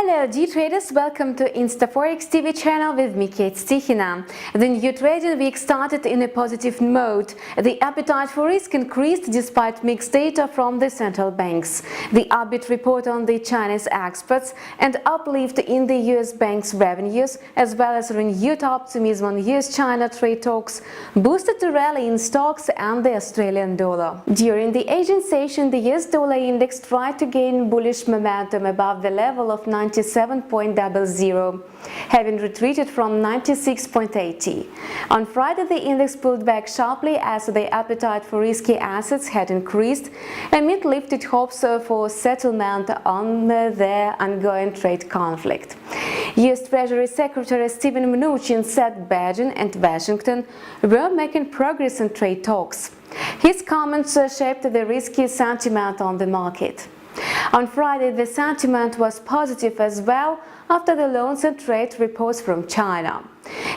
Hello D traders, welcome to InstaForex TV channel with me, Kate Stichina. The new trading week started in a positive mode. The appetite for risk increased despite mixed data from the central banks. The upbeat report on the Chinese exports and uplift in the US banks' revenues, as well as renewed optimism on US-China trade talks, boosted the rally in stocks and the Australian dollar. During the Asian session, the US dollar index tried to gain bullish momentum above the level of 97.00, having retreated from 96.80. On Friday, the index pulled back sharply as the appetite for risky assets had increased amid lifted hopes for settlement on the ongoing trade conflict. US Treasury Secretary Steven Mnuchin said Beijing and Washington were making progress in trade talks. His comments shaped the risky sentiment on the market. On Friday, the sentiment was positive as well after the loans and trade reports from China.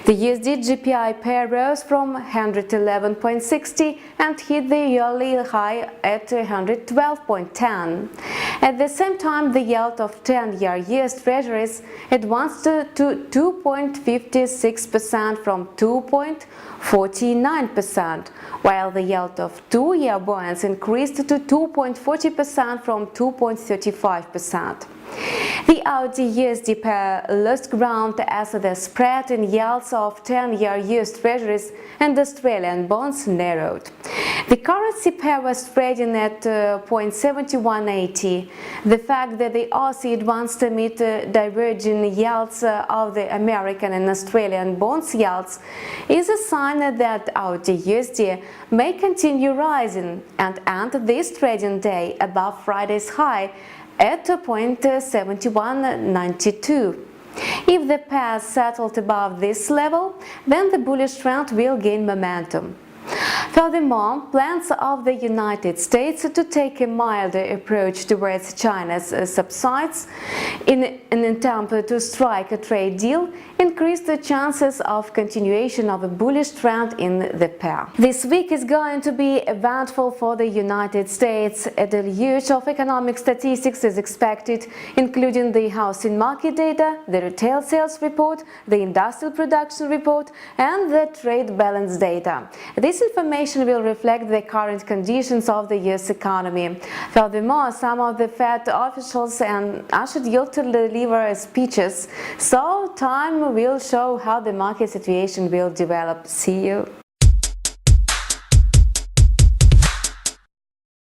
The USDJPY pair rose from 111.60 and hit the yearly high at 112.10. At the same time, the yield of 10-year US Treasuries advanced to 2.56% from 2.49%, while the yield of 2-year bonds increased to 2.40% from 2.35%. The AUD-USD pair lost ground as the spread in yields of 10-year US Treasuries and Australian bonds narrowed. The currency pair was trading at 0.7180. The fact that the Aussie advanced amid diverging yields of the American and Australian bonds yields is a sign that AUD-USD may continue rising and end this trading day above Friday's high at 0.7192. If the pair settled above this level, then the bullish trend will gain momentum. Furthermore, plans of the United States to take a milder approach towards China's subsides in an attempt to strike a trade deal increase the chances of continuation of a bullish trend in the pair. This week is going to be eventful for the United States. A deluge of economic statistics is expected, including the housing market data, the retail sales report, the industrial production report, and the trade balance data. This information will reflect the current conditions of the US economy. Furthermore, some of the Fed officials are scheduled to deliver speeches, so time will show how the market situation will develop. See you.